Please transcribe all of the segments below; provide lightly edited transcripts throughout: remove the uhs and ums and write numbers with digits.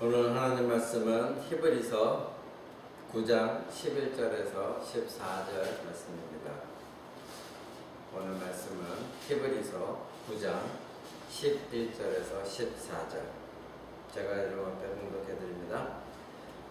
오늘 하나님 말씀은 히브리서 9장 11절에서 14절 말씀입니다. 오늘 말씀은 히브리서 9장 11절에서 14절. 제가 여러분 앞에 봉독해 드립니다.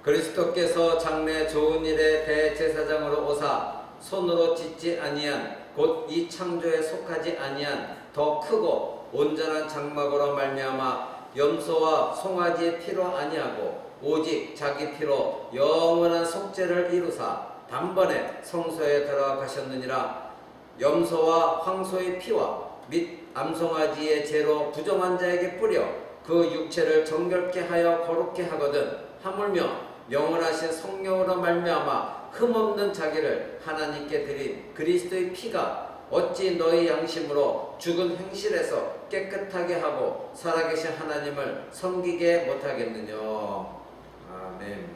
그리스도께서 장래 좋은 일에 대제사장으로 오사 손으로 짓지 아니한 곧 이 창조에 속하지 아니한 더 크고 온전한 장막으로 말미암아 염소와 송아지의 피로 아니하고 오직 자기 피로 영원한 속죄를 이루사 단번에 성소에 들어가셨느니라. 염소와 황소의 피와 및 암송아지의 죄로 부정한 자에게 뿌려 그 육체를 정결케 하여 거룩게 하거든 하물며 영원하신 성령으로 말미암아 흠없는 자기를 하나님께 드린 그리스도의 피가 어찌 너희 양심으로 죽은 행실에서 깨끗하게 하고 살아계신 하나님을 섬기게 못하겠느냐. 아멘.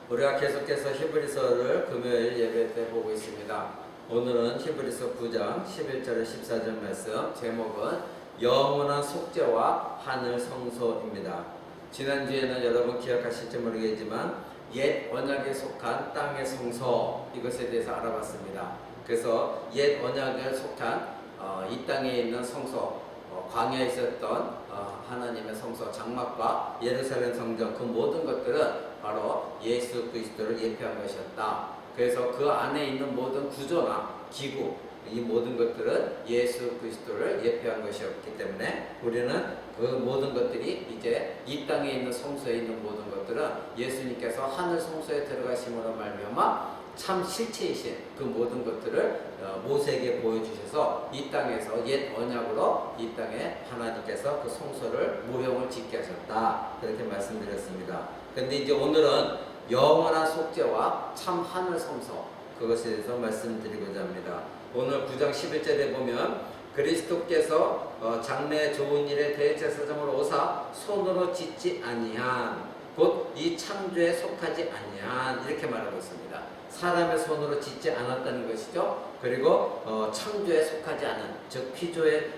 우리가 계속해서 히브리서를 금요일 예배 때 보고 있습니다. 오늘은 히브리서 9장 11절에 14절 말씀, 제목은 영원한 속죄와 하늘 성소입니다. 지난주에는 여러분 기억하실지 모르겠지만 옛 언약에 속한 땅의 성소, 이것에 대해서 알아봤습니다. 그래서 옛 언약에 속한 이 땅에 있는 성소, 광야에 있었던 하나님의 성소 장막과 예루살렘 성전, 그 모든 것들은 바로 예수 그리스도를 예표한 것이었다. 그래서 그 안에 있는 모든 구조나 기구, 이 모든 것들은 예수 그리스도를 예표한 것이었기 때문에 우리는 그 모든 것들이 이제 이 땅에 있는 성소에 있는 모든 것들은 예수님께서 하늘 성소에 들어가심으로 말미암아 참 실체이신 그 모든 것들을 모세에게 보여주셔서 이 땅에서 옛 언약으로 이 땅에 하나님께서 그 성소를 모형을 짓게 하셨다, 그렇게 말씀드렸습니다. 그런데 이제 오늘은 영원한 속죄와 참 하늘 성소, 그것에 대해서 말씀드리고자 합니다. 오늘 9장 11절에 보면 그리스도께서 장래 좋은 일에 대제사장으로 오사 손으로 짓지 아니한 곧 이 창조에 속하지 아니한, 이렇게 말하고 있습니다. 사람의 손으로 짓지 않았다는 것이죠. 그리고 창조에 속하지 않은, 즉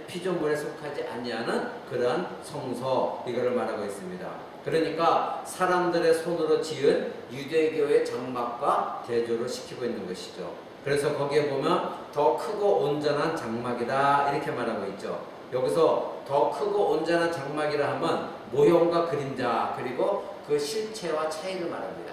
피조물에 속하지 아니하는 그러한 성소, 이거를 말하고 있습니다. 그러니까 사람들의 손으로 지은 유대교의 장막과 대조를 시키고 있는 것이죠. 그래서 거기에 보면 더 크고 온전한 장막이다, 이렇게 말하고 있죠. 여기서 더 크고 온전한 장막이라 하면 모형과 그림자, 그리고 그 실체와 차이를 말합니다.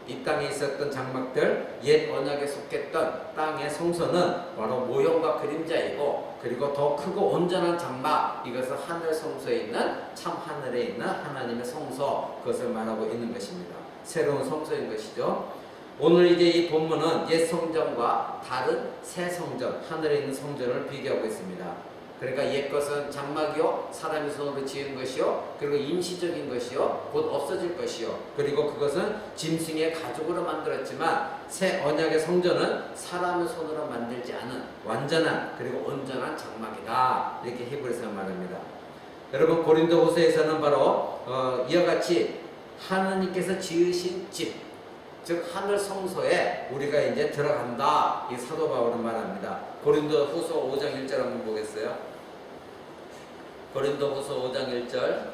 이 땅에 있었던 장막들, 옛 언약에 속했던 땅의 성소는 바로 모형과 그림자이고, 그리고 더 크고 온전한 장막, 이것은 하늘 성소에 있는, 참 하늘에 있는 하나님의 성소, 그것을 말하고 있는 것입니다. 새로운 성소인 것이죠. 오늘 이제 이 본문은 옛 성전과 다른 새 성전, 하늘에 있는 성전을 비교하고 있습니다. 그러니까 옛 것은 장막이요, 사람의 손으로 지은 것이요, 그리고 임시적인 것이요, 곧 없어질 것이요, 그리고 그것은 짐승의 가죽으로 만들었지만 새 언약의 성전은 사람의 손으로 만들지 않은 완전한 그리고 온전한 장막이다, 이렇게 히브리서가 말합니다. 여러분, 고린도후서에서는 바로 이와 같이 하나님께서 지으신 집, 즉 하늘 성소에 우리가 이제 들어간다, 이 사도 바울은 말합니다. 고린도후서 5장 1절 한번 보겠어요. 고린도후서 5장 1절,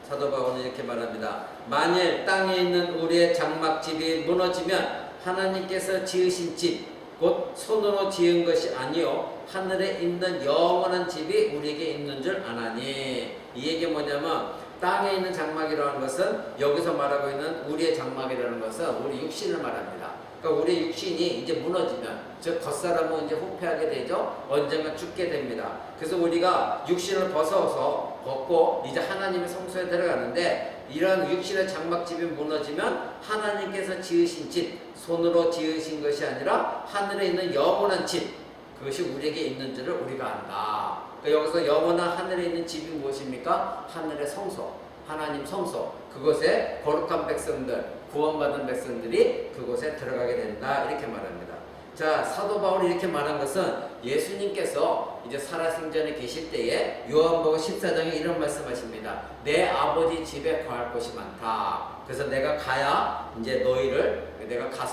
사도 바울은 이렇게 말합니다. 만일 땅에 있는 우리의 장막집이 무너지면 하나님께서 지으신 집, 곧 손으로 지은 것이 아니요 하늘에 있는 영원한 집이 우리에게 있는 줄 아나니. 이 얘기 뭐냐면, 땅에 있는 장막이라는 것은, 여기서 말하고 있는 우리의 장막이라는 것은 우리 육신을 말합니다. 그러니까 우리 육신이 이제 무너지면, 즉 겉사람은 이제 후패하게 되죠. 언젠가 죽게 됩니다. 그래서 우리가 육신을 벗고 이제 하나님의 성소에 들어가는데, 이런 육신의 장막집이 무너지면 하나님께서 지으신 집, 손으로 지으신 것이 아니라 하늘에 있는 영원한 집, 그것이 우리에게 있는 줄을 우리가 안다. 그러니까 여기서 영원한 하늘에 있는 집이 무엇입니까? 하늘의 성소, 하나님 성소, 그곳에 거룩한 백성들, 구원받은 백성들이 그곳에 들어가게 된다, 이렇게 말합니다. 자, 사도 바울이 이렇게 말한 것은 예수님께서 이제 살아생전에 계실 때에 요한복음 14장에 이런 말씀하십니다. 내 아버지 집에 거할 곳이 많다. 그래서 내가 가서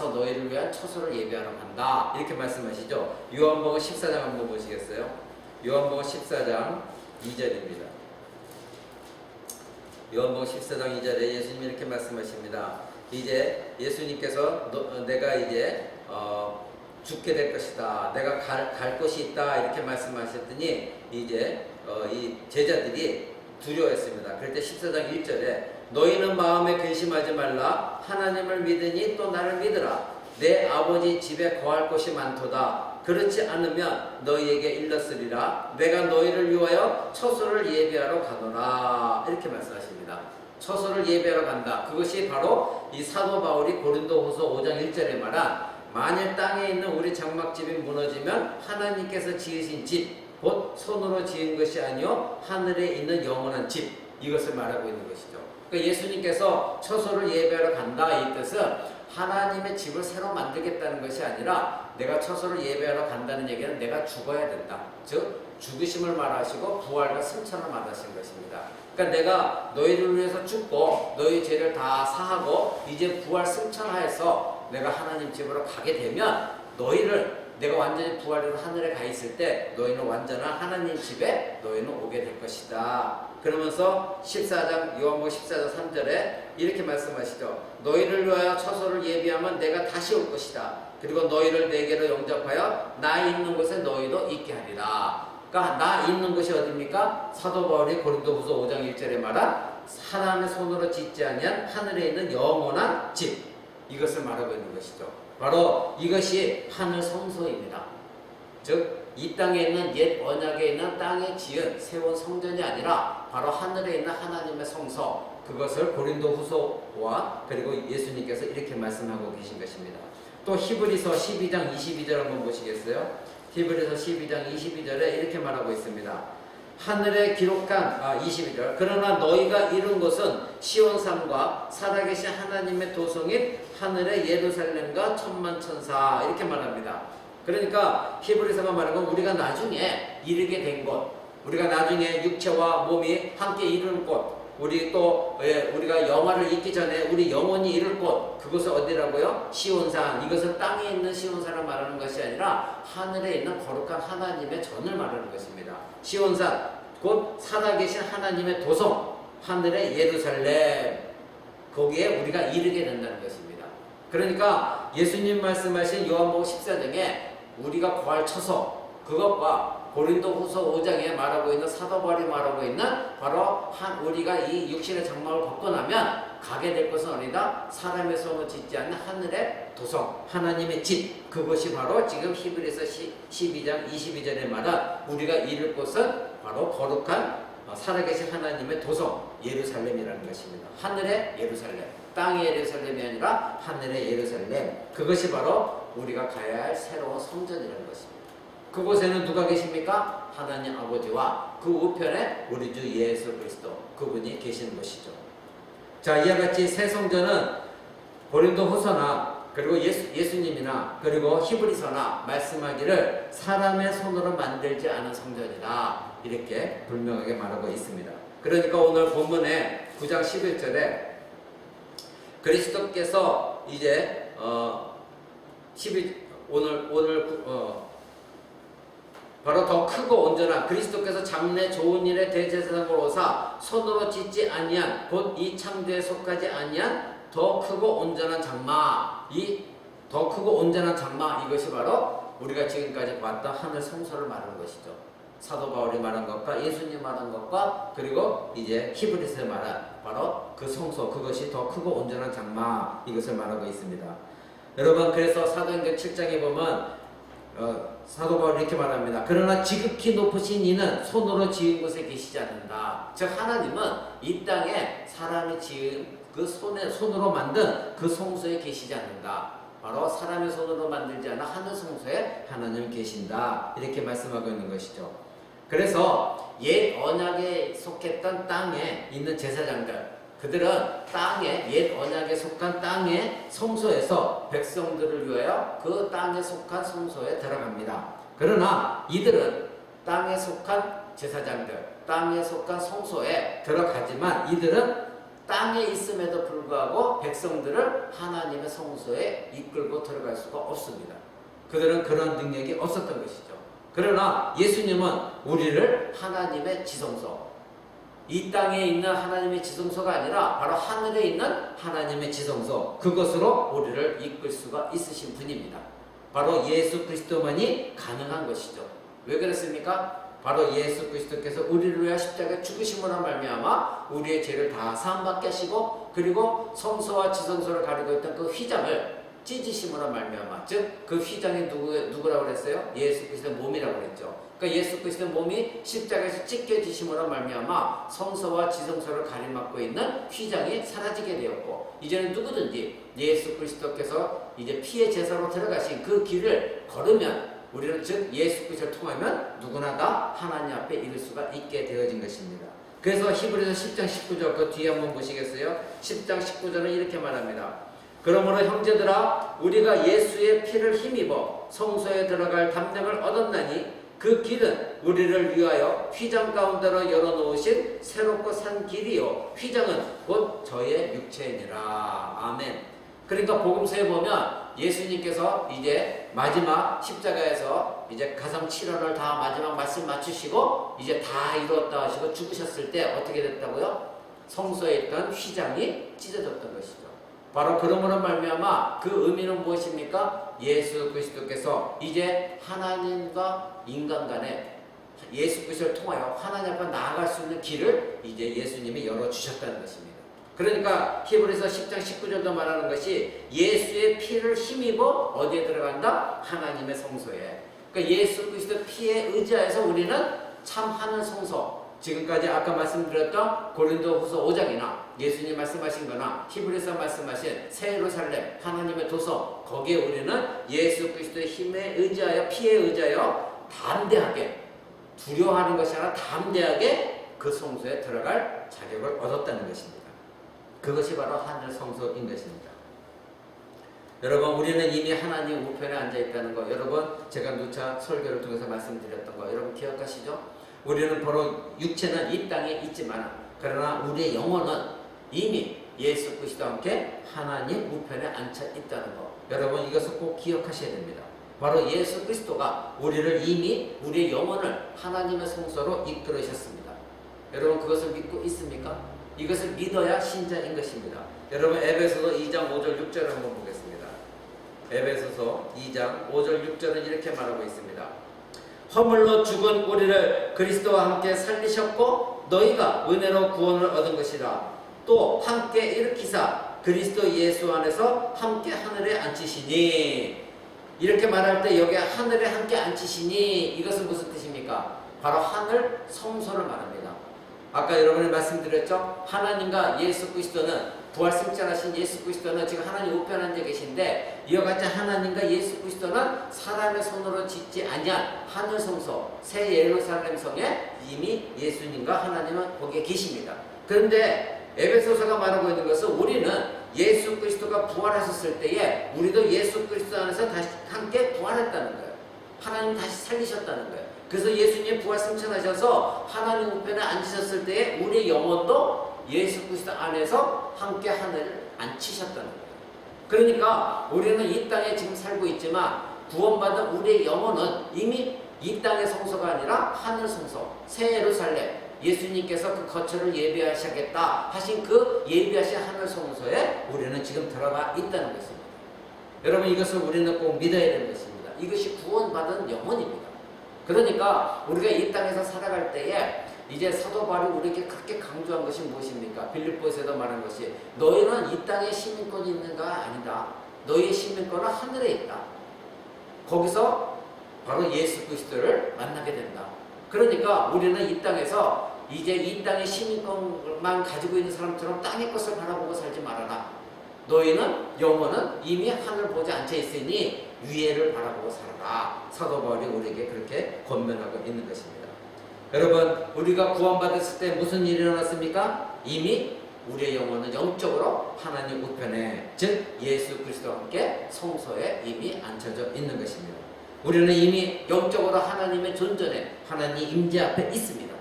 너희를 위한 처소를 예비하러 간다, 이렇게 말씀하시죠. 요한복음 14장 한번 보시겠어요? 요한복음 14장 2절입니다. 요한복음 14장 2절에 예수님이 이렇게 말씀하십니다. 이제 예수님께서 내가 이제 죽게 될 것이다. 내가 갈 곳이 있다. 이렇게 말씀하셨더니 이제 이 제자들이 두려워했습니다. 그럴 때 14장 1절에 너희는 마음에 근심하지 말라. 하나님을 믿으니 또 나를 믿으라. 내 아버지 집에 거할 곳이 많도다. 그렇지 않으면 너희에게 일렀으리라. 내가 너희를 위하여 처소를 예비하러 가노라. 이렇게 말씀하십니다. 처소를 예비하러 간다. 그것이 바로 이 사도 바울이 고린도후서 5장 1절에 말한 만일 땅에 있는 우리 장막집이 무너지면 하나님께서 지으신 집 곧 손으로 지은 것이 아니요 하늘에 있는 영원한 집, 이것을 말하고 있는 것이죠. 그러니까 예수님께서 처소를 예배하러 간다, 이 뜻은 하나님의 집을 새로 만들겠다는 것이 아니라 내가 처소를 예배하러 간다는 얘기는 내가 죽어야 된다. 즉 죽으심을 말하시고 부활과 승천을 말하신 것입니다. 그러니까 내가 너희를 위해서 죽고 너희 죄를 다 사하고 이제 부활 승천하여서 내가 하나님 집으로 가게 되면 너희를 내가 완전히 부활해서 하늘에 가 있을 때 너희는 완전한 하나님 집에 너희는 오게 될 것이다. 그러면서 14장 요한복음 14장 3절에 이렇게 말씀하시죠. 너희를 위하여 처소를 예비하면 내가 다시 올 것이다. 그리고 너희를 내게로 영접하여 나 있는 곳에 너희도 있게 하리라. 그러니까 나 있는 곳이 어디입니까? 사도 바울이 고린도후서 5장 1절에 말한 사람의 손으로 짓지 아니한 하늘에 있는 영원한 집, 이것을 말하고 있는 것이죠. 바로 이것이 하늘 성소입니다. 즉 이 땅에 있는 옛 언약에 있는 땅에 지은 세운 성전이 아니라 바로 하늘에 있는 하나님의 성소, 그것을 고린도후서와 그리고 예수님께서 이렇게 말씀하고 계신 것입니다. 또 히브리서 12장 22절 한번 보시겠어요? 히브리서 12장 22절에 이렇게 말하고 있습니다. 하늘에 기록한 22절 그러나 너희가 이룬 것은 시온산과 살아계신 하나님의 도성인 하늘의 예루살렘과 천만천사, 이렇게 말합니다. 그러니까 히브리서가 말하는 건 우리가 나중에 이르게 된 곳, 우리가 나중에 육체와 몸이 함께 이루는 곳, 우리 또 우리가 영화를 잊기 전에 우리 영혼이 이룰 곳, 그것은 어디라고요? 시온산. 이것은 땅에 있는 시온산을 말하는 것이 아니라 하늘에 있는 거룩한 하나님의 전을 말하는 것입니다. 시온산 곧 살아계신 하나님의 도성, 하늘의 예루살렘, 거기에 우리가 이르게 된다는 것입니다. 그러니까 예수님 말씀하신 요한복음 14장에 우리가 거할 처소, 그것과 고린도후서 5장에 말하고 있는 사도 바울이 말하고 있는 바로 우리가 이 육신의 장막을 벗고 나면 가게 될 것은 어디다? 사람의 손으로 짓지 않는 하늘의 도성, 하나님의 집, 그것이 바로 지금 히브리서 12장 22절에 말한 우리가 이룰 곳은 바로 거룩한 살아계신 하나님의 도성 예루살렘이라는 것입니다. 하늘의 예루살렘, 땅의 예루살렘이 아니라 하늘의 예루살렘, 그것이 바로 우리가 가야 할 새로운 성전이라는 것입니다. 그곳에는 누가 계십니까? 하나님 아버지와 그 우편에 우리 주 예수 그리스도, 그분이 계시는 것이죠. 자, 이와 같이 새 성전은 고린도후서나 그리고 예수님이나 그리고 히브리서나 말씀하기를 사람의 손으로 만들지 않은 성전이다, 이렇게 분명하게 말하고 있습니다. 그러니까 오늘 본문에 9장 11절에 그리스도께서 이제 바로 더 크고 온전한 그리스도께서 장래 좋은 일에 대제사장으로 오사 손으로 짓지 아니한 곧 이 창조에 속하지 아니한 더 크고 온전한 장막, 이 더 크고 온전한 장막, 이것이 바로 우리가 지금까지 봤던 하늘 성소를 말하는 것이죠. 사도 바울이 말한 것과 예수님 말한 것과 그리고 이제 히브리서에 말한 바로 그 성소, 그것이 더 크고 온전한 장막, 이것을 말하고 있습니다. 여러분, 그래서 사도행전 7장에 보면 사도 바울이 이렇게 말합니다. 그러나 지극히 높으신 이는 손으로 지은 곳에 계시지 않는다. 즉 하나님은 이 땅에 사람이 지은 그 손으로 만든 그 성소에 계시지 않는다. 바로 사람의 손으로 만들지 않은 하늘 성소에 하나님은 계신다, 이렇게 말씀하고 있는 것이죠. 그래서 옛 언약에 속했던 땅에 있는 제사장들, 그들은 땅에 옛 언약에 속한 땅의 성소에서 백성들을 위하여 그 땅에 속한 성소에 들어갑니다. 그러나 이들은 땅에 속한 제사장들, 땅에 속한 성소에 들어가지만 이들은 땅에 있음에도 불구하고 백성들을 하나님의 성소에 이끌고 들어갈 수가 없습니다. 그들은 그런 능력이 없었던 것이죠. 그러나 예수님은 우리를 하나님의 지성소, 이 땅에 있는 하나님의 지성소가 아니라 바로 하늘에 있는 하나님의 지성소, 그것으로 우리를 이끌 수가 있으신 분입니다. 바로 예수 그리스도만이 가능한 것이죠. 왜 그랬습니까? 바로 예수 그리스도께서 우리를 위하여 십자가에 죽으심으로 말미암아 우리의 죄를 다 사함받게 하시고, 그리고 성소와 지성소를 가리고 있던 그 휘장을 찢으심으로 말미암아, 즉 그 휘장이 누구라고 그랬어요? 예수 그리스도의 몸이라고 그랬죠. 그러니까 예수 그리스도의 몸이 십자가에서 찢겨지심으로 말미암아 성소와 지성소를 가림막고 있는 휘장이 사라지게 되었고, 이제는 누구든지 예수 그리스도께서 이제 피의 제사로 들어가신 그 길을 걸으면, 우리는 즉 예수 그리스도를 통하면 누구나 다 하나님 앞에 이를 수가 있게 되어진 것입니다. 그래서 히브리서 10장 19절 그 뒤에 한번 보시겠어요? 10장 19절은 이렇게 말합니다. 그러므로 형제들아, 우리가 예수의 피를 힘입어 성소에 들어갈 담력을 얻었나니 그 길은 우리를 위하여 휘장 가운데로 열어놓으신 새롭고 산 길이요, 휘장은 곧 저의 육체니라. 아멘. 그러니까 복음서에 보면 예수님께서 이제 마지막 십자가에서 이제 가상 7월을 다 마지막 말씀 맞추시고 이제 다 이루었다 하시고 죽으셨을 때 어떻게 됐다고요? 성소에 있던 휘장이 찢어졌던 것이죠. 바로 그러므로 말미암아 그 의미는 무엇입니까? 예수 그리스도께서 이제 하나님과 인간 간에 예수 그리스도를 통하여 하나님 앞에 나아갈 수 있는 길을 이제 예수님이 열어주셨다는 것입니다. 그러니까 히브리서 10장 19절도 말하는 것이 예수의 피를 힘입어 어디에 들어간다? 하나님의 성소에. 그러니까 예수 그리스도 피에 의지하여서 우리는 참 하늘 성소, 지금까지 아까 말씀드렸던 고린도후서 5장이나 예수님 말씀하신 거나 히브리서 말씀하신 새 예루살렘 하나님의 도서, 거기에 우리는 예수 그리스도의 힘에 의지하여 피에 의지하여 담대하게, 두려워하는 것이 아니라 담대하게 그 성소에 들어갈 자격을 얻었다는 것입니다. 그것이 바로 하늘 성소인 것입니다. 여러분, 우리는 이미 하나님 우편에 앉아 있다는 거, 여러분 제가 누차 설교를 통해서 말씀드렸던 거 여러분 기억하시죠? 우리는 바로 육체는 이 땅에 있지만 그러나 우리의 영혼은 이미 예수 그리스도와 함께 하나님 우편에 앉아 있다는 거, 여러분 이것을 꼭 기억하셔야 됩니다. 바로 예수 그리스도가 우리를 이미 우리의 영혼을 하나님의 성소로 이끌으셨습니다. 여러분 그것을 믿고 있습니까? 이것을 믿어야 신자인 것입니다. 여러분 에베소서 2장 5절 6절을 한번 보겠습니다. 에베소서 2장 5절 6절은 이렇게 말하고 있습니다. 허물로 죽은 우리를 그리스도와 함께 살리셨고 너희가 은혜로 구원을 얻은 것이라. 또 함께 일으키사 그리스도 예수 안에서 함께 하늘에 앉히시니. 이렇게 말할 때 여기 하늘에 함께 앉히시니, 이것은 무슨 뜻입니까? 바로 하늘 성소를 말합니다. 아까 여러분이 말씀드렸죠? 하나님과 예수 그리스도는, 부활승천하신 예수 그리스도는 지금 하나님 우편에 앉아 계신데, 이와 같이 하나님과 예수 그리스도는 사람의 손으로 짓지 아니한 하늘 성소, 새 예루살렘 성에 이미 예수님과 하나님은 거기에 계십니다. 그런데 에베소서가 말하고 있는 것은 우리는 예수 그리스도가 부활하셨을 때에 우리도 예수 그리스도 안에서 다시 함께 부활했다는 거예요. 하나님 다시 살리셨다는 거예요. 그래서 예수님 부활 승천하셔서 하나님 우편에 앉으셨을 때에 우리의 영혼도 예수 그리스도 안에서 함께 하늘을 앉히셨다는 거예요. 그러니까 우리는 이 땅에 지금 살고 있지만 구원받은 우리의 영혼은 이미 이 땅의 성소가 아니라 하늘 성소, 새 예루살렘, 예수님께서 그 거처를 예비하시겠다 하신 그 예비하신 하늘 성소에 우리는 지금 들어가 있다는 것입니다. 여러분 이것을 우리는 꼭 믿어야 되는 것입니다. 이것이 구원받은 영혼입니다. 그러니까 우리가 이 땅에서 살아갈 때에 이제 사도 바울이 우리에게 그렇게 강조한 것이 무엇입니까? 빌립보에서도 말한 것이 너희는 이 땅에 시민권이 있는가? 아니다. 너희의 시민권은 하늘에 있다. 거기서 바로 예수 그리스도를 만나게 된다. 그러니까 우리는 이 땅에서 이제 이 땅의 시민권만 가지고 있는 사람처럼 땅의 것을 바라보고 살지 말아라. 너희는 영혼은 이미 하늘 보지 앉아 있으니 위에를 바라보고 살아라. 사도 바울이 우리에게 그렇게 권면하고 있는 것입니다. 여러분 우리가 구원받았을 때 무슨 일이 일어났습니까? 이미 우리의 영혼은 영적으로 하나님 우편에, 즉 예수 그리스도와 함께 성소에 이미 앉혀져 있는 것입니다. 우리는 이미 영적으로 하나님의 존전에, 하나님 임재 앞에 있습니다.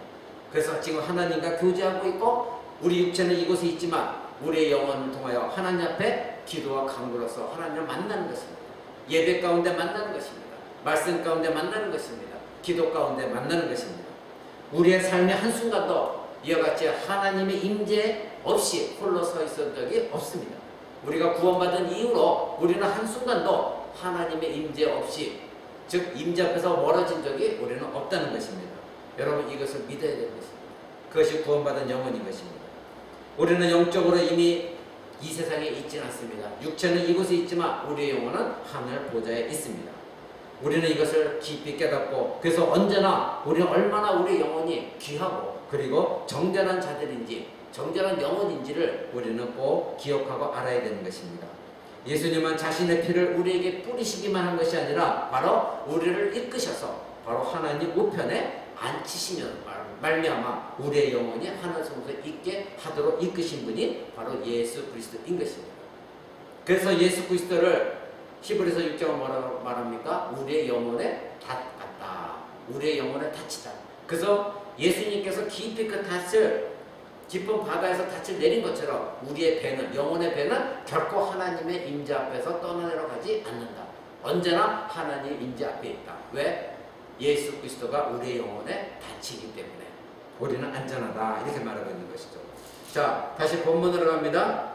그래서 지금 하나님과 교제하고 있고 우리 육체는 이곳에 있지만 우리의 영혼을 통하여 하나님 앞에 기도와 간구로서 하나님을 만나는 것입니다. 예배 가운데 만나는 것입니다. 말씀 가운데 만나는 것입니다. 기도 가운데 만나는 것입니다. 우리의 삶의 한순간도 이와 같이 하나님의 임재 없이 홀로 서 있었던 적이 없습니다. 우리가 구원받은 이후로 우리는 한순간도 하나님의 임재 없이, 즉 임재 앞에서 멀어진 적이 우리는 없다는 것입니다. 여러분, 이것을 믿어야 되는 것입니다. 그것이 구원받은 영혼인 것입니다. 우리는 영적으로 이미 이 세상에 있지는 않습니다. 육체는 이곳에 있지만 우리의 영혼은 하늘 보좌에 있습니다. 우리는 이것을 깊이 깨닫고, 그래서 언제나 우리는 얼마나 우리의 영혼이 귀하고 그리고 정결한 자들인지, 정결한 영혼인지를 우리는 꼭 기억하고 알아야 되는 것입니다. 예수님은 자신의 피를 우리에게 뿌리시기만 한 것이 아니라 바로 우리를 이끄셔서 바로 하나님 우편에 앉히시면 말미암아 우리의 영혼이 하늘 성소에 있게 하도록 이끄신 분이 바로 예수 그리스도인 것입니다. 그래서 예수 그리스도를 히브리서 6장은 뭐라고 말합니까? 우리의 영혼의 닷 같다. 우리의 영혼의 닻이다. 그래서 예수님께서 깊이 그 닻을, 깊은 바다에서 닻을 내린 것처럼 우리의 배는, 영혼의 배는 결코 하나님의 임재 앞에서 떠나내려가지 않는다. 언제나 하나님 임재 앞에 있다. 왜? 예수 그리스도가 우리의 영혼의 닻이기 때문에 우리는 안전하다, 이렇게 말하고 있는 것이죠. 자, 다시 본문으로 갑니다.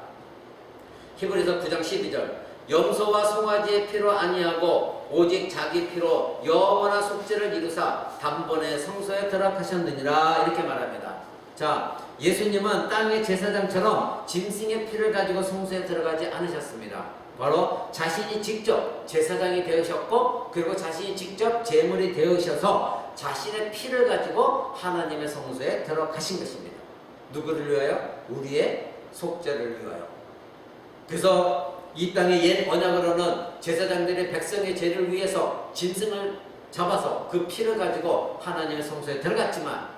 히브리서 9장 12절. 염소와 송아지의 피로 아니하고 오직 자기 피로 영원한 속죄를 이루사 단번에 성소에 들어가셨느니라, 이렇게 말합니다. 자, 예수님은 땅의 제사장처럼 짐승의 피를 가지고 성소에 들어가지 않으셨습니다. 바로 자신이 직접 제사장이 되으셨고, 그리고 자신이 직접 제물이 되으셔서 자신의 피를 가지고 하나님의 성소에 들어가신 것입니다. 누구를 위하여? 우리의 속죄를 위하여. 그래서 이 땅의 옛 언약으로는 제사장들이 백성의 죄를 위해서 짐승을 잡아서 그 피를 가지고 하나님의 성소에 들어갔지만,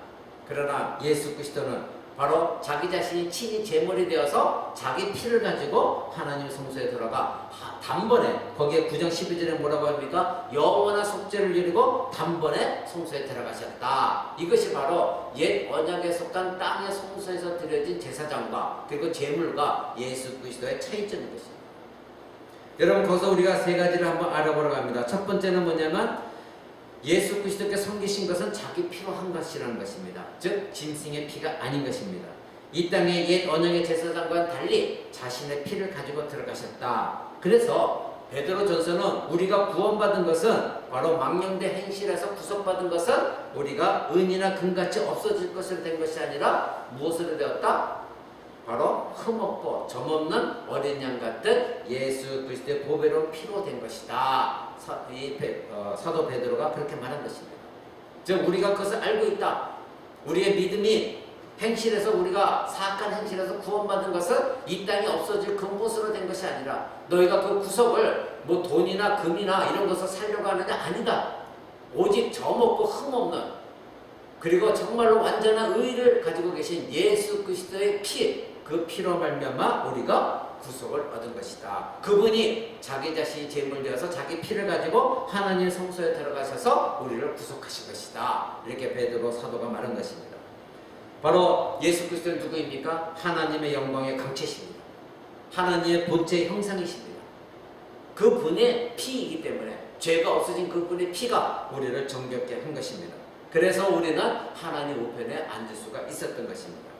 그러나 예수 그리스도는 바로 자기 자신이 친히 제물이 되어서 자기 피를 가지고 하나님의 성소에 들어가 단번에, 거기에 9장 12절에 뭐라고 합니까? 영원한 속죄를 이루고 단번에 성소에 들어가셨다. 이것이 바로 옛 언약에 속한 땅의 성소에서 드려진 제사장과 그리고 제물과 예수 그리스도의 차이점인 것입니다. 여러분, 거기서 우리가 세 가지를 한번 알아보려고 합니다. 첫 번째는 뭐냐면 예수 그리스도께 섬기신 것은 자기 피로 한 것이라는 것입니다. 즉 짐승의 피가 아닌 것입니다. 이 땅의 옛 언약의 제사장과는 달리 자신의 피를 가지고 들어가셨다. 그래서 베드로전서는 우리가 구원받은 것은 바로 망령된 행실에서 구속받은 것은 우리가 은이나 금같이 없어질 것으로 된 것이 아니라 무엇으로 되었다? 바로 흠없고 점없는 어린 양 같은 예수 그리스도의 보배로운 피로 된 것이다. 사도 베드로가 그렇게 말한 것입니다. 즉 우리가 그것을 알고 있다. 우리의 믿음이 행실에서, 우리가 사악한 행실에서 구원받은 것은 이 땅에 없어질 근본으로 된 것이 아니라, 너희가 그 구속을 뭐 돈이나 금이나 이런 것을 살려고 하느냐? 아니다. 오직 점없고 흠없는, 그리고 정말로 완전한 의를 가지고 계신 예수 그리스도의 피, 그 피로 말미암아 우리가 구속을 얻은 것이다. 그분이 자기 자신이 제물되어서 자기 피를 가지고 하나님의 성소에 들어가셔서 우리를 구속하신 것이다. 이렇게 베드로 사도가 말한 것입니다. 바로 예수 그리스도는 누구입니까? 하나님의 영광의 강체십니다. 하나님의 본체의 형상이십니다. 그분의 피이기 때문에, 죄가 없어진 그분의 피가 우리를 정결케 한 것입니다. 그래서 우리는 하나님 우편에 앉을 수가 있었던 것입니다.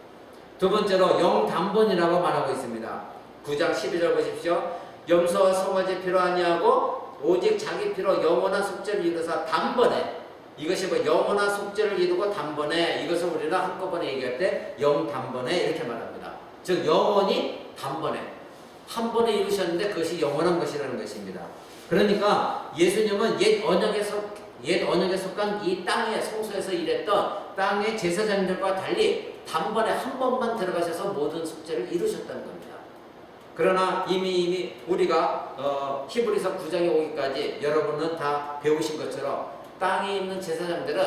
두 번째로 영단번이라고 말하고 있습니다. 9장 12절 보십시오. 염소와 송아지 피로 아니하고 오직 자기 피로 영원한 속죄를 이루사 단번에, 이것이 뭐 영원한 속죄를 이루고 단번에, 이것을 우리는 한꺼번에 얘기할 때 영단번에 이렇게 말합니다. 즉 영원히 단번에 한 번에 이루셨는데 그것이 영원한 것이라는 것입니다. 그러니까 예수님은 옛 언약에 속한 이 땅의 성소에서 일했던 땅의 제사장들과 달리 단번에 한 번만 들어가셔서 모든 속죄를 이루셨다는 겁니다. 그러나 이미 우리가 히브리서 9장에 오기까지 여러분은 다 배우신 것처럼 땅에 있는 제사장들은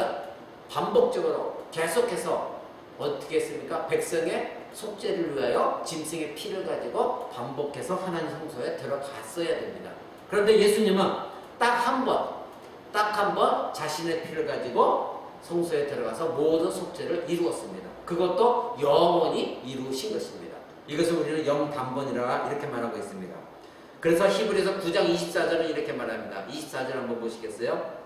반복적으로 계속해서 어떻게 했습니까? 백성의 속죄를 위하여 짐승의 피를 가지고 반복해서 하나님 성소에 들어갔어야 됩니다. 그런데 예수님은 딱 한 번 자신의 피를 가지고 성소에 들어가서 모든 속죄를 이루었습니다. 그것도 영원히 이루신 것입니다. 이것을 우리는 영단번이라 이렇게 말하고 있습니다. 그래서 히브리서 9장 24절은 이렇게 말합니다. 24절 한번 보시겠어요?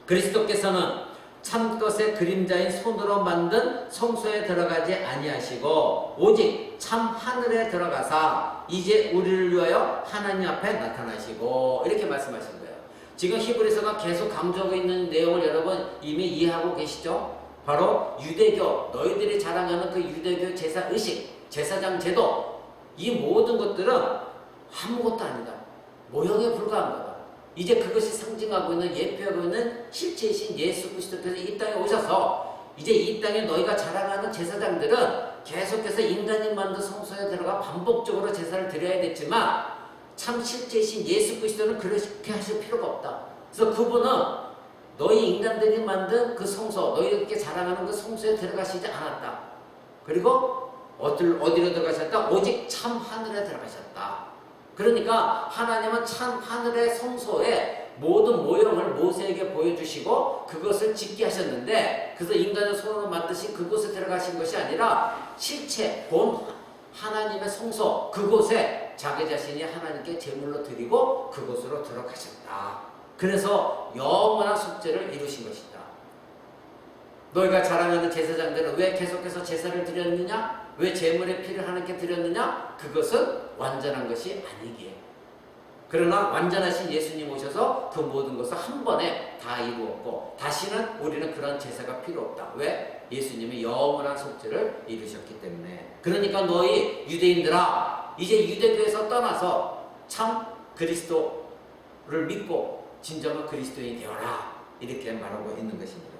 그리스도께서는 참것의 그림자인 손으로 만든 성소에 들어가지 아니하시고 오직 참 하늘에 들어가사 이제 우리를 위하여 하나님 앞에 나타나시고 이렇게 말씀하신 거예요. 지금 히브리서가 계속 강조하고 있는 내용을 여러분 이미 이해하고 계시죠? 바로 유대교, 너희들이 자랑하는 그 유대교 제사의식, 제사장 제도, 이 모든 것들은 아무것도 아니다. 모형에 불과한 거다. 이제 그것이 상징하고 있는, 예표하고 있는 실체이신 예수 그리스도께서 이 땅에 오셔서 이제 이 땅에 너희가 자랑하는 제사장들은 계속해서 인간이 만든 성소에 들어가 반복적으로 제사를 드려야 됐지만 참 실체이신 예수 그리스도는 그렇게 하실 필요가 없다. 그래서 그분은 너희 인간들이 만든 그 성소, 너희들께 자랑하는 그 성소에 들어가시지 않았다. 그리고 어디로 들어가셨다? 오직 참 하늘에 들어가셨다. 그러니까 하나님은 참 하늘의 성소에 모든 모형을 모세에게 보여주시고 그것을 짓게 하셨는데, 그래서 인간의 손으로 만드신 그곳에 들어가신 것이 아니라 실체 본 하나님의 성소, 그곳에 자기 자신이 하나님께 제물로 드리고 그곳으로 들어가셨다. 그래서 영원한 속죄를 이루신 것이다. 너희가 자랑하는 제사장들은 왜 계속해서 제사를 드렸느냐? 왜 제물의 피를 하나님께 드렸느냐? 그것은 완전한 것이 아니기에. 그러나 완전하신 예수님 오셔서 그 모든 것을 한 번에 다 이루었고 다시는 우리는 그런 제사가 필요 없다. 왜? 예수님이 영원한 속죄를 이루셨기 때문에. 그러니까 너희 유대인들아, 이제 유대교에서 떠나서 참 그리스도를 믿고 진정한 그리스도인이 되어라. 이렇게 말하고 있는 것입니다.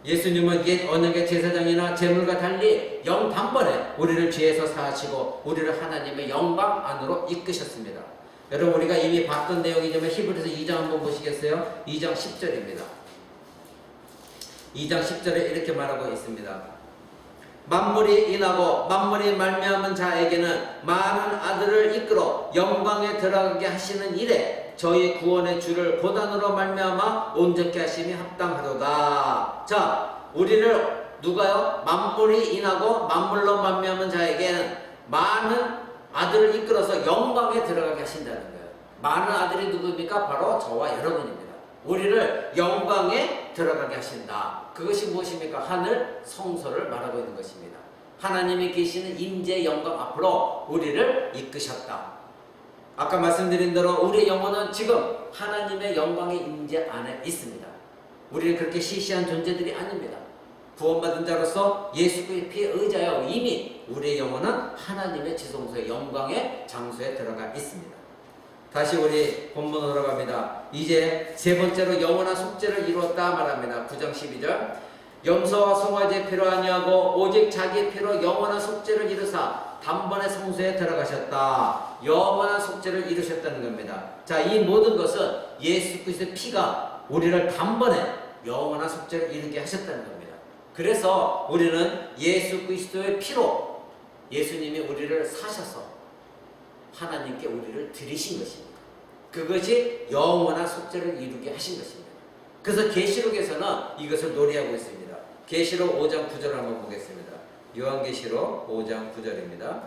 예수님은 옛 언약의 제사장이나 제물과 달리 영 단번에 우리를 죄에서 사하시고 우리를 하나님의 영광 안으로 이끄셨습니다. 여러분, 우리가 이미 봤던 내용이지만 히브리서 2장 한번 보시겠어요? 2장 10절입니다. 2장 10절에 이렇게 말하고 있습니다. 만물이 인하고 만물이 말미암은 자에게는 많은 아들을 이끌어 영광에 들어가게 하시는 일에 저희 구원의 주를 고난으로 말미암아 온전케 하심이 합당하도다. 자, 우리를 누가요? 만물이 인하고 만물로 말미암은 자에게는 많은 아들을 이끌어서 영광에 들어가게 하신다는 거예요. 많은 아들이 누구입니까? 바로 저와 여러분입니다. 우리를 영광에 들어가게 하신다. 그것이 무엇입니까? 하늘 성소를 말하고 있는 것입니다. 하나님이 계시는 임재의 영광 앞으로 우리를 이끄셨다. 아까 말씀드린 대로 우리의 영혼은 지금 하나님의 영광의 임재 안에 있습니다. 우리는 그렇게 시시한 존재들이 아닙니다. 구원받은 자로서 예수 그리스도의 피에 의지하여 이미 우리의 영혼은 하나님의 지성소의 영광의 장소에 들어가 있습니다. 다시 우리 본문으로 갑니다. 이제 세 번째로 영원한 속죄를 이루었다 말합니다. 9장 12절. 염소와 송아지의 피로 아니하고 오직 자기의 피로 영원한 속죄를 이루사 단번에 성소에 들어가셨다. 영원한 속죄를 이루셨다는 겁니다. 자, 이 모든 것은 예수 그리스도의 피가 우리를 단번에 영원한 속죄를 이루게 하셨다는 겁니다. 그래서 우리는 예수 그리스도의 피로 예수님이 우리를 사셔서 하나님께 우리를 드리신 것입니다. 그것이 영원한 속죄를 이루게 하신 것입니다. 그래서 계시록에서는 이것을 노래하고 있습니다. 계시록 5장 9절 한번 보겠습니다. 요한계시록 5장 9절입니다.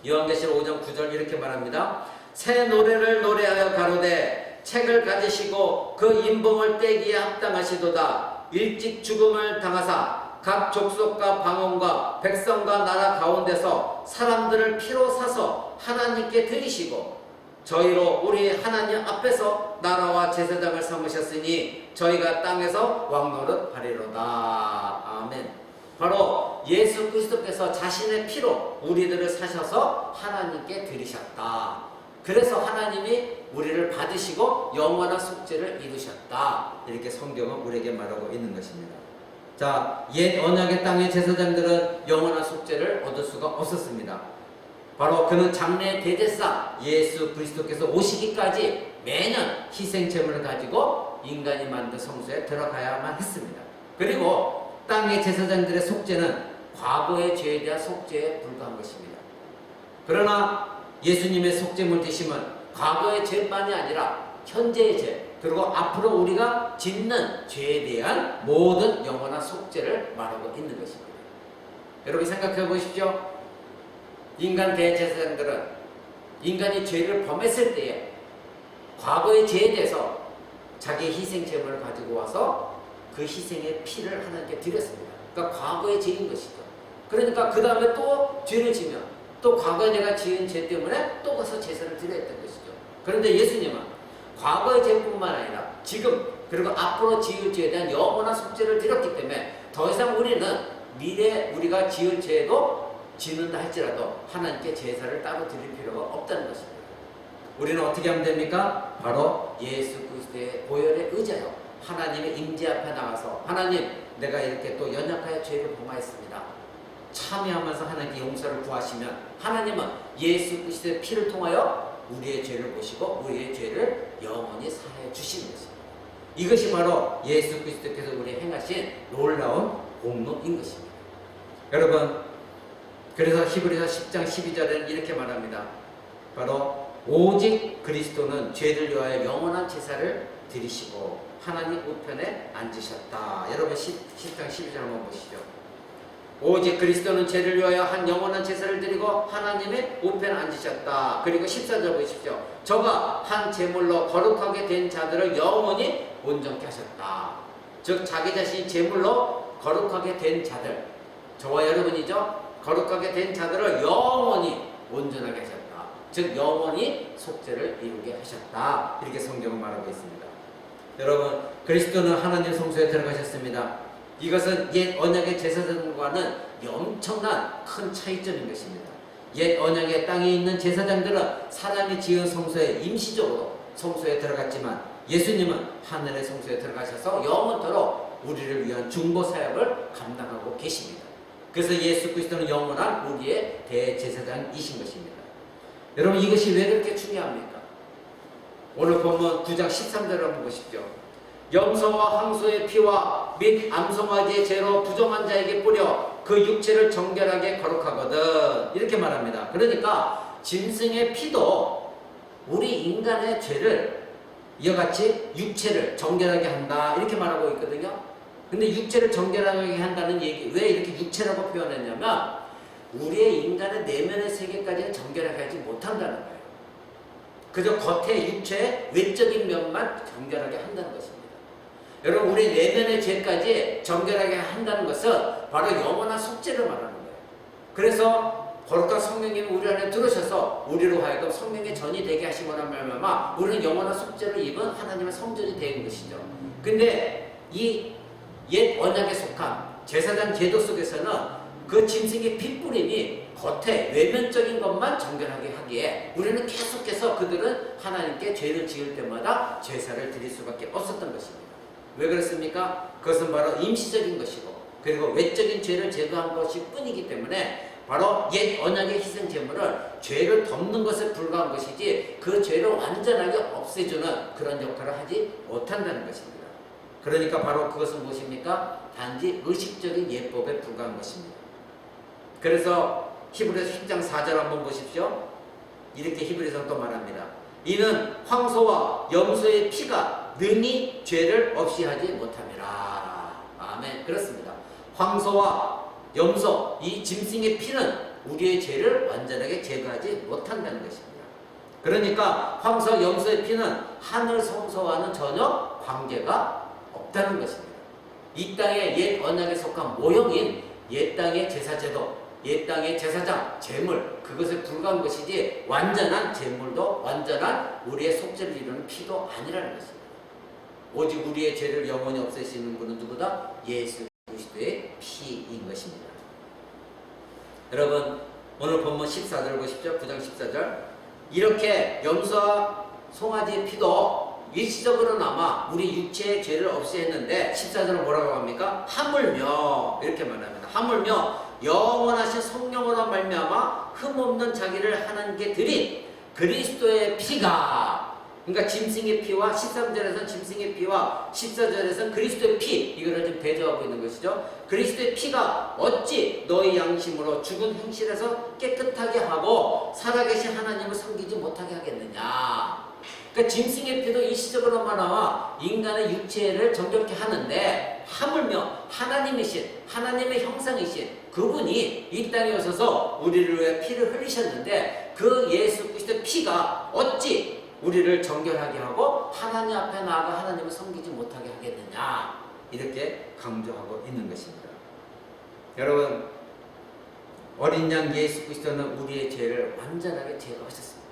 요한계시록 5장 9절 이렇게 말합니다. 새 노래를 노래하여 가로되 책을 가지시고 그 인봉을 떼기에 합당하시도다. 일찍 죽음을 당하사 각 족속과 방언과 백성과 나라 가운데서 사람들을 피로 사서 하나님께 드리시고 저희로 우리 하나님 앞에서 나라와 제사장을 삼으셨으니 저희가 땅에서 왕노릇 하리로다. 아멘. 바로 예수 그리스도께서 자신의 피로 우리들을 사셔서 하나님께 드리셨다. 그래서 하나님이 우리를 받으시고 영원한 속죄를 이루셨다. 이렇게 성경은 우리에게 말하고 있는 것입니다. 자, 옛 언약의 땅의 제사장들은 영원한 속죄를 얻을 수가 없었습니다. 바로 그는 장래의 대제사 예수 그리스도께서 오시기까지 매년 희생제물을 가지고 인간이 만든 성소에 들어가야만 했습니다. 그리고 땅의 제사장들의 속죄는 과거의 죄에 대한 속죄에 불과한 것입니다. 그러나 예수님의 속죄물 되심은 과거의 죄만이 아니라 현재의 죄, 그리고 앞으로 우리가 짓는 죄에 대한 모든 영원한 속죄를 말하고 있는 것입니다. 여러분 생각해 보십시오. 인간 대제사장들은 인간이 죄를 범했을 때에 과거의 죄에 대해서 자기 희생 제물을 가지고 와서 그 희생의 피를 하나님께 드렸습니다. 그러니까 과거에 지은 것이죠. 그러니까 그 다음에 또 죄를 지면 또 과거에 내가 지은 죄 때문에 또 가서 제사를 드려야 했던 것이죠. 그런데 예수님은 과거의 죄뿐만 아니라 지금 그리고 앞으로 지을 죄에 대한 영원한 속죄를 드렸기 때문에 더 이상 우리는 미래 우리가 지을 죄도 지는다 할지라도 하나님께 제사를 따로 드릴 필요가 없다는 것입니다. 우리는 어떻게 하면 됩니까? 바로 예수 그리스도의 보혈에 의지하여 하나님의 임재 앞에 나가서 하나님 내가 이렇게 또 연약하여 죄를 범하였습니다. 참여하면서 하나님께 용서를 구하시면 하나님은 예수 그리스도의 피를 통하여 우리의 죄를 보시고 우리의 죄를 영원히 사하여 주시는 것입니다. 이것이 바로 예수 그리스도께서 우리 행하신 놀라운 공로인 것입니다. 여러분, 그래서 히브리서 10장 12절에는 이렇게 말합니다. 바로 오직 그리스도는 죄를 위하여 영원한 제사를 드리시고 하나님 우편에 앉으셨다. 여러분 10장 12절 한번 보시죠. 오직 그리스도는 죄를 위하여 한 영원한 제사를 드리고 하나님의 우편에 앉으셨다. 그리고 14절 보십시오. 저가 한 제물로 거룩하게 된 자들을 영원히 온전케 하셨다. 즉 자기 자신이 제물로 거룩하게 된 자들, 저와 여러분이죠. 거룩하게 된 자들을 영원히 온전하게 하셨다. 즉 영원히 속죄를 이루게 하셨다. 이렇게 성경은 말하고 있습니다. 여러분, 그리스도는 하나님 성소에 들어가셨습니다. 이것은 옛 언약의 제사장과는 엄청난 큰 차이점인 것입니다. 옛 언약의 땅에 있는 제사장들은 사람이 지은 성소에 임시적으로 성소에 들어갔지만 예수님은 하늘의 성소에 들어가셔서 영원토록 우리를 위한 중보 사역을 감당하고 계십니다. 그래서 예수 그리스도는 영원한 우리의 대제사장이신 것입니다. 여러분, 이것이 왜 그렇게 중요합니까? 오늘 본문 9장 13절을 한번 보십시오. 염소와 황소의 피와 및 암송아지의 죄로 부정한 자에게 뿌려 그 육체를 정결하게 거룩하거든. 이렇게 말합니다. 그러니까 짐승의 피도 우리 인간의 죄를 이와 같이 육체를 정결하게 한다. 이렇게 말하고 있거든요. 근데 육체를 정결하게 한다는 얘기, 왜 이렇게 육체라고 표현했냐면 우리의 인간의 내면의 세계까지는 정결하게 하지 못한다는 거예요. 그저 겉의 육체의 외적인 면만 정결하게 한다는 것입니다. 여러분, 우리 내면의 죄까지 정결하게 한다는 것은 바로 영원한 속죄를 말하는 거예요. 그래서 거룩한 성령님이 우리 안에 들어오셔서 우리로 하여금 성령의 전이 되게 하신 거란 말미암아 우리는 영원한 속죄를 입은 하나님의 성전이 되는 것이죠. 근데 이 옛 언약에 속한 제사장 제도 속에서는 그 짐승의 핏부림이 겉에 외면적인 것만 정결하게 하기에 우리는 계속해서 그들은 하나님께 죄를 지을 때마다 제사를 드릴 수밖에 없었던 것입니다. 왜 그렇습니까? 그것은 바로 임시적인 것이고 그리고 외적인 죄를 제거한 것이 뿐이기 때문에 바로 옛 언약의 희생 제물은 죄를 덮는 것에 불과한 것이지 그 죄를 완전하게 없애주는 그런 역할을 하지 못한다는 것입니다. 그러니까 바로 그것은 무엇입니까? 단지 의식적인 예법에 불과한 것입니다. 그래서 히브리서 10장 4절 한번 보십시오. 이렇게 히브리서는 또 말합니다. 이는 황소와 염소의 피가 능히 죄를 없이 하지 못함이라. 아멘. 그렇습니다. 황소와 염소, 이 짐승의 피는 우리의 죄를 완전하게 제거하지 못한다는 것입니다. 그러니까 황소, 염소의 피는 하늘 성소와는 전혀 관계가 없다는 것입니다. 이 땅의 옛 언약에 속한 모형인 옛 땅의 제사제도, 옛 땅의 제사장, 제물, 그것에 불과한 것이지 완전한 제물도 완전한 우리의 속죄를 이루는 피도 아니라는 것입니다. 오직 우리의 죄를 영원히 없애시는 분은 누구다? 예수 그리스도의 피인 것입니다. 여러분, 오늘 본문 14절 보십시오. 9장 14절. 이렇게 염소와 송아지의 피도 일시적으로나마 우리 육체의 죄를 없애했는데 14절은 뭐라고 합니까? 하물며 이렇게 말합니다. 하물며 영원하신 성령으로 말미암아 흠없는 자기를 하나님께 드린 그리스도의 피가, 그러니까 짐승의 피와 13절에서는 짐승의 피와 14절에서는 그리스도의 피, 이거를 좀 배조하고 있는 것이죠. 그리스도의 피가 어찌 너희 양심으로 죽은 행실에서 깨끗하게 하고 살아계신 하나님을 섬기지 못하게 하겠느냐. 그러니까 짐승의 피도 일시적으로만 나와 인간의 육체를 정결케 하는데 하물며 하나님이신, 하나님의 형상이신 그분이 이 땅에 오셔서 우리를 위해 피를 흘리셨는데 그 예수 그리스도의 피가 어찌 우리를 정결하게 하고 하나님 앞에 나아가 하나님을 섬기지 못하게 하겠느냐, 이렇게 강조하고 있는 것입니다. 여러분, 어린 양 예수 그리스도는 우리의 죄를 완전하게 제거하셨습니다.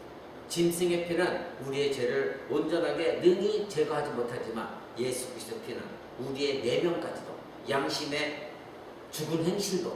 짐승의 피는 우리의 죄를 온전하게 능히 제거하지 못하지만 예수 그리스도 피는 우리의 내면까지도, 양심의 죽은 행실도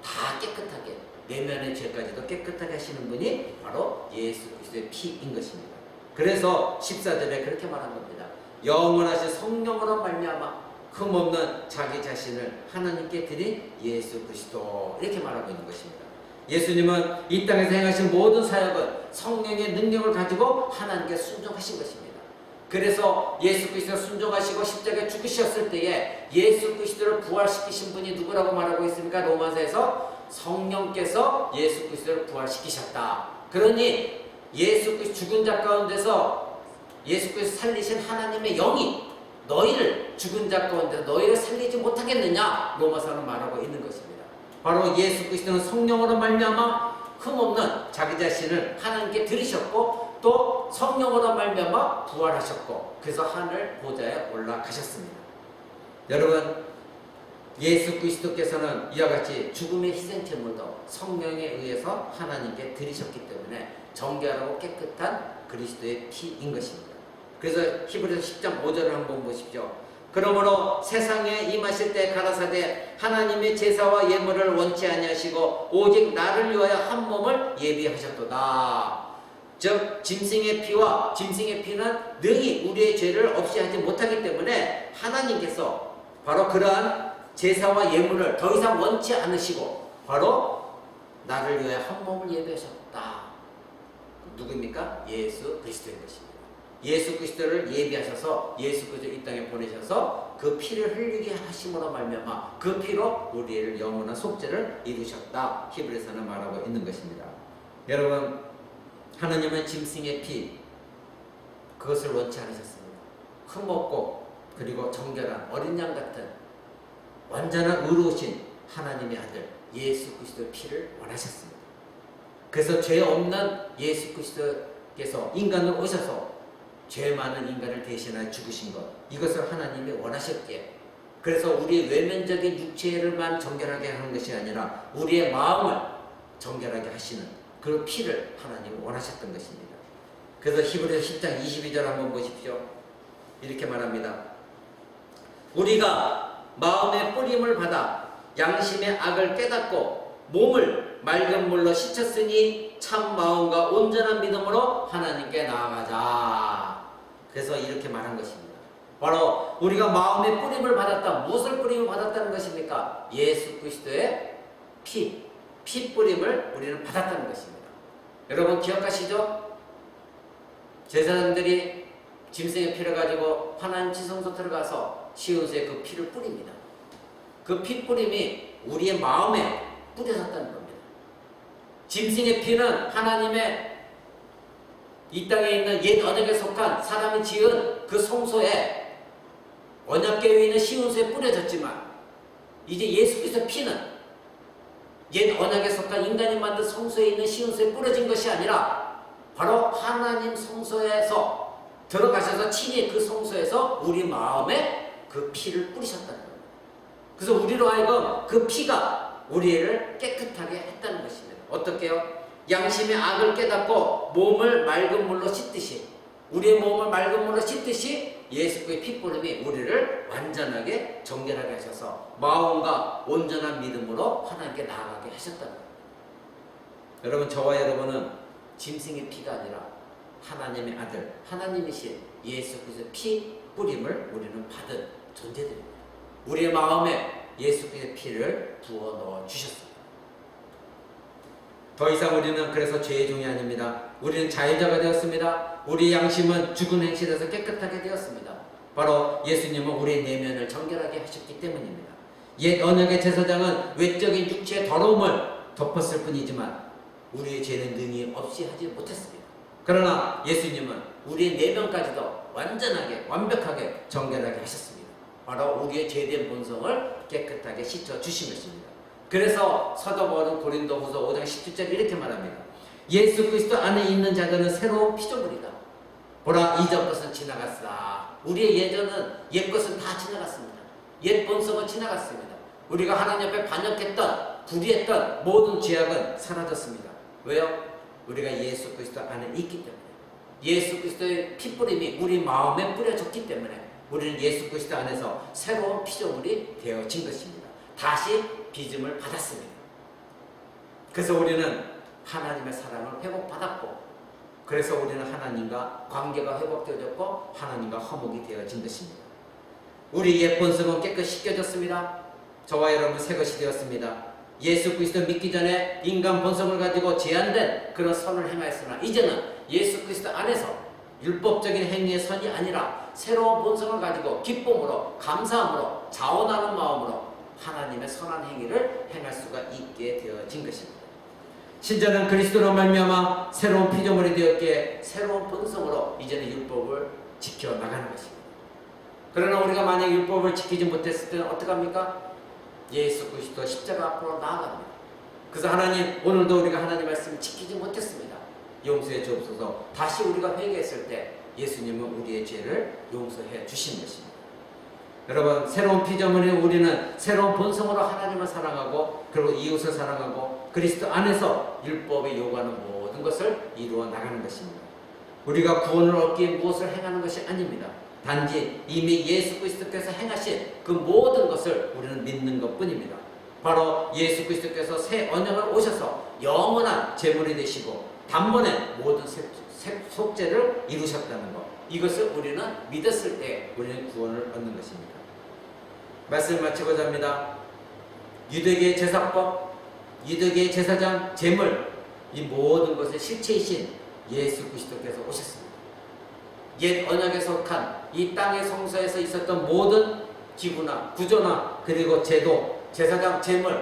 다 깨끗하게, 내면의 죄까지도 깨끗하게 하시는 분이 바로 예수 그리스도의 피인 것입니다. 그래서 14절에 그렇게 말한 겁니다. 영원하신 성령으로 말미암아 흠없는 자기 자신을 하나님께 드린 예수 그리스도, 이렇게 말하고 있는 것입니다. 예수님은 이 땅에서 행하신 모든 사역은 성령의 능력을 가지고 하나님께 순종하신 것입니다. 그래서 예수 그리스도 순종하시고 십자가에 죽으셨을 때에 예수 그리스도를 부활시키신 분이 누구라고 말하고 있습니까? 로마서에서 성령께서 예수 그리스도를 부활시키셨다. 그러니 예수 그리스도 죽은 자 가운데서 예수 그리스도 살리신 하나님의 영이 너희를, 죽은 자 가운데 너희를 살리지 못하겠느냐, 로마서는 말하고 있는 것입니다. 바로 예수 그리스도는 성령으로 말미암아 흠없는 자기 자신을 하나님께 드리셨고 또 성령으로 말미암아 부활하셨고 그래서 하늘 보좌에 올라가셨습니다. 여러분, 예수 그리스도께서는 이와 같이 죽음의 희생제물도 성령에 의해서 하나님께 드리셨기 때문에 정결하고 깨끗한 그리스도의 피인 것입니다. 그래서 히브리서 10장 5절을 한번 보십시오. 그러므로 세상에 임하실 때 가라사대 하나님의 제사와 예물을 원치 아니하시고 오직 나를 위하여 한 몸을 예비하셨도다. 즉 짐승의 피와 짐승의 피는 능히 우리의 죄를 없이 하지 못하기 때문에 하나님께서 바로 그러한 제사와 예물을 더 이상 원치 않으시고 바로 나를 위하여 한 몸을 예비하셨다. 누구입니까? 예수 그리스도인 것입니다. 예수 그리스도를 예비하셔서 예수 그리스도 이 땅에 보내셔서 그 피를 흘리게 하심으로 말미암아 그 피로 우리를 영원한 속죄를 이루셨다. 히브리서는 말하고 있는 것입니다. 여러분, 하나님은 짐승의 피, 그것을 원치 않으셨습니다. 흠없고 그리고 정결한 어린 양 같은 완전한 의로우신 하나님의 아들 예수 그리스도의 피를 원하셨습니다. 그래서 죄 없는 예수 그리스도께서 인간으로 오셔서 죄 많은 인간을 대신하여 죽으신 것, 이것을 하나님이 원하셨기에, 그래서 우리의 외면적인 육체를만 정결하게 하는 것이 아니라 우리의 마음을 정결하게 하시는 그 피를 하나님이 원하셨던 것입니다. 그래서 히브리서 10장 22절 한번 보십시오. 이렇게 말합니다. 우리가 마음의 뿌림을 받아 양심의 악을 깨닫고 몸을 맑은 물로 씻었으니 참 마음과 온전한 믿음으로 하나님께 나아가자. 그래서 이렇게 말한 것입니다. 바로 우리가 마음의 뿌림을 받았다. 무엇을 뿌림을 받았다는 것입니까? 예수 그리스도의 피 뿌림을 우리는 받았다는 것입니다. 여러분 기억하시죠? 제사장들이 짐승의 피를 가지고 하나님 지성소 들어가서 시온수에 그 피를 뿌립니다. 그 피 뿌림이 우리의 마음에 뿌려졌다는 겁니다. 짐승의 피는 하나님의 이 땅에 있는 옛 언약에 속한 사람이 지은 그 성소에 언약궤에 있는 시온수에 뿌려졌지만 이제 예수 그리스도의 피는 옛 언약에 속한 인간이 만든 성소에 있는 시온수에 뿌려진 것이 아니라 바로 하나님 성소에서 들어가셔서 친히 그 성소에서 우리 마음에 그 피를 뿌리셨다는 겁니다. 그래서 우리로 하여금 그 피가 우리를 깨끗하게 했다는 것입니다. 어떻게요? 양심의 악을 깨닫고 몸을 맑은 물로 씻듯이, 우리의 몸을 맑은 물로 씻듯이 예수의 피뿌림이 우리를 완전하게 정결하게 하셔서 마음과 온전한 믿음으로 하나님께 나아가게 하셨다는 겁니다. 여러분, 저와 여러분은 짐승의 피가 아니라 하나님의 아들, 하나님이신 예수 그리스도의 피 뿌림을 우리는 받은 존재들입니다. 우리의 마음에 예수 그리스도의 피를 부어 넣어 주셨습니다. 더 이상 우리는 그래서 죄의 종이 아닙니다. 우리는 자유자가 되었습니다. 우리 양심은 죽은 행실에서 깨끗하게 되었습니다. 바로 예수님은 우리의 내면을 정결하게 하셨기 때문입니다. 옛 언약의 제사장은 외적인 육체의 더러움을 덮었을 뿐이지만 우리의 죄는 능히 없이 하지 못했습니다. 그러나 예수님은 우리의 내면까지도 완전하게 완벽하게 정결하게 하셨습니다. 바로 우리의 죄된 본성을 깨끗하게 씻어주신 것입니다. 그래서 사도 바울은 고린도후서 5장 17절 이렇게 말합니다. 예수 그리스도 안에 있는 자들은 새로운 피조물이다. 보라, 이전 것은 지나갔으나. 우리의 예전은, 옛 것은 다 지나갔습니다. 옛 본성은 지나갔습니다. 우리가 하나님 앞에 반역했던, 불의했던 모든 죄악은 사라졌습니다. 왜요? 우리가 예수 그리스도 안에 있기 때문에. 예수 그리스도의 피뿌림이 우리 마음에 뿌려졌기 때문에 우리는 예수 그리스도 안에서 새로운 피조물이 되어진 것입니다. 다시 빚음을 받았습니다. 그래서 우리는 하나님의 사랑을 회복받았고, 그래서 우리는 하나님과 관계가 회복되어졌고 하나님과 화목이 되어진 것입니다. 우리 옛 본성은 깨끗이 씻겨졌습니다. 저와 여러분 새 것이 되었습니다. 예수 그리스도 믿기 전에 인간 본성을 가지고 제한된 그런 선을 행하였으나 이제는 예수 그리스도 안에서 율법적인 행위의 선이 아니라 새로운 본성을 가지고 기쁨으로, 감사함으로, 자원하는 마음으로 하나님의 선한 행위를 행할 수가 있게 되어진 것입니다. 신자는 그리스도로 말미암아 새로운 피조물이 되었기에 새로운 본성으로 이제는 율법을 지켜나가는 것입니다. 그러나 우리가 만약 율법을 지키지 못했을 때는 어떡합니까? 예수 그리스도 십자가 앞으로 나아갑니다. 그래서 하나님, 오늘도 우리가 하나님 말씀을 지키지 못했습니다. 용서해 주옵소서. 다시 우리가 회개했을 때 예수님은 우리의 죄를 용서해 주신 것입니다. 여러분, 새로운 피조물인 우리는 새로운 본성으로 하나님을 사랑하고 그리고 이웃을 사랑하고 그리스도 안에서 율법이 요구하는 모든 것을 이루어 나가는 것입니다. 우리가 구원을 얻기 위해 무엇을 행하는 것이 아닙니다. 단지 이미 예수 그리스도께서 행하신 그 모든 것을 우리는 믿는 것뿐입니다. 바로 예수 그리스도께서 새 언약을 오셔서 영원한 제물이 되시고 단번에 모든 속죄를 이루셨다는 것, 이것을 우리는 믿었을 때 우리는 구원을 얻는 것입니다. 말씀을 마치고자 합니다. 유대계의 제사법, 유대계의 제사장, 제물, 이 모든 것의 실체이신 예수 그리스도께서 오셨습니다. 옛 언약에 속한 이 땅의 성소에서 있었던 모든 기구나 구조나 그리고 제도, 제사장, 제물,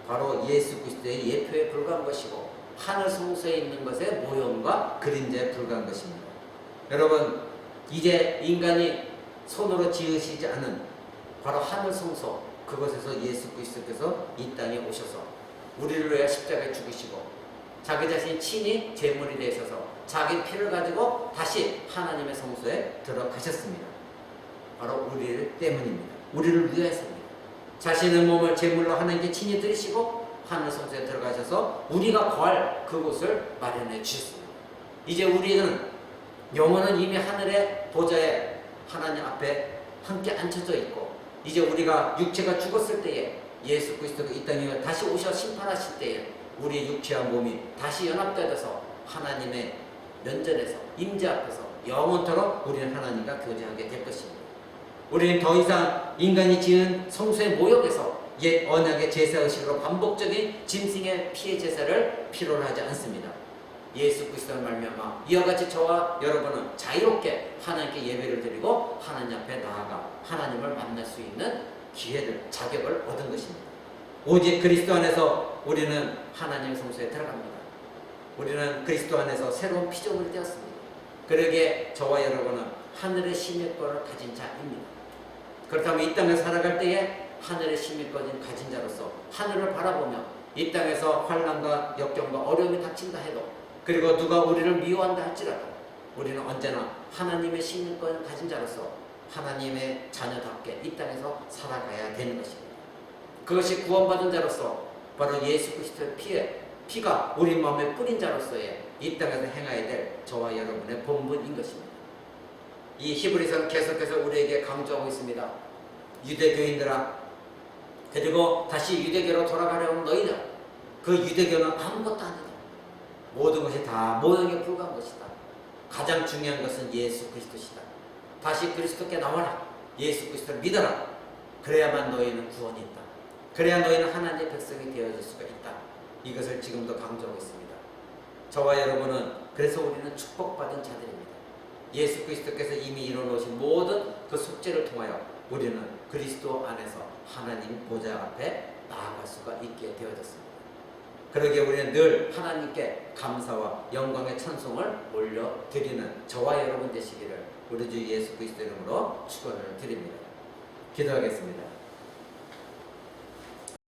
바로 예수 그리스도의 예표에 불과한 것이고 하늘 성소에 있는 것의 모형과 그림자에 불과한 것입니다. 여러분, 이제 인간이 손으로 지으시지 않은 바로 하늘 성소, 그곳에서 예수 그리스도께서 이 땅에 오셔서 우리를 위해 십자가에 죽으시고 자기 자신이 친히 제물이 되셔서 자기 피를 가지고 다시 하나님의 성소에 들어가셨습니다. 바로 우리를 때문입니다. 우리를 위해서입니다. 자신의 몸을 제물로 하나님께 친히 드리시고 하늘 성소에 들어가셔서 우리가 거할 그곳을 마련해 주셨습니다. 이제 우리는 영혼은 이미 하늘의 보좌에 하나님 앞에 함께 앉혀져 있고, 이제 우리가 육체가 죽었을 때에 예수 그리스도가 이 땅에 다시 오셔 심판하실 때에 우리의 육체와 몸이 다시 연합되어서 하나님의 면전에서 임재 앞에서 영원토록 우리는 하나님과 교제하게 될 것입니다. 우리는 더 이상 인간이 지은 성소의 모욕에서 옛 언약의 제사의식으로 반복적인 짐승의 피의 제사를 필요로 하지 않습니다. 예수 그리스도를 말미암아 이와 같이 저와 여러분은 자유롭게 하나님께 예배를 드리고 하나님 앞에 나아가 하나님을 만날 수 있는 기회를, 자격을 얻은 것입니다. 오직 그리스도 안에서 우리는 하나님의 성소에 들어갑니다. 우리는 그리스도 안에서 새로운 피조물이 되었습니다. 그러기에 저와 여러분은 하늘의 시민권을 가진 자입니다. 그렇다면 이 땅에 살아갈 때에 하늘의 시민권을 가진 자로서 하늘을 바라보며 이 땅에서 환난과 역경과 어려움이 닥친다 해도, 그리고 누가 우리를 미워한다 할지라도 우리는 언제나 하나님의 시민권을 가진 자로서 하나님의 자녀답게 이 땅에서 살아가야 되는 것입니다. 그것이 구원받은 자로서 바로 예수 그리스도의 피가 우리 마음에 뿌린 자로서의 이 땅에서 행해야 될 저와 여러분의 본분인 것입니다. 이 히브리서는 계속해서 우리에게 강조하고 있습니다. 유대교인들아, 그리고 다시 유대교로 돌아가려는 너희들, 그 유대교는 아무것도 아니다. 모든 것이 다 모형에 불과한 것이다. 가장 중요한 것은 예수 그리스도시다. 다시 그리스도께 나와라. 예수 그리스도를 믿어라. 그래야만 너희는 구원이 있다. 그래야 너희는 하나님의 백성이 되어질 수가 있다. 이것을 지금도 강조하고 있습니다. 저와 여러분은 그래서 우리는 축복받은 자들입니다. 예수 그리스도께서 이미 이뤄놓으신 모든 그 속죄를 통하여 우리는 그리스도 안에서 하나님 보좌 앞에 나아갈 수가 있게 되어졌습니다. 그러기에 우리는 늘 하나님께 감사와 영광의 찬송을 올려드리는 저와 여러분 되시기를 우리 주 예수 그리스도 이름으로 축원을 드립니다. 기도하겠습니다.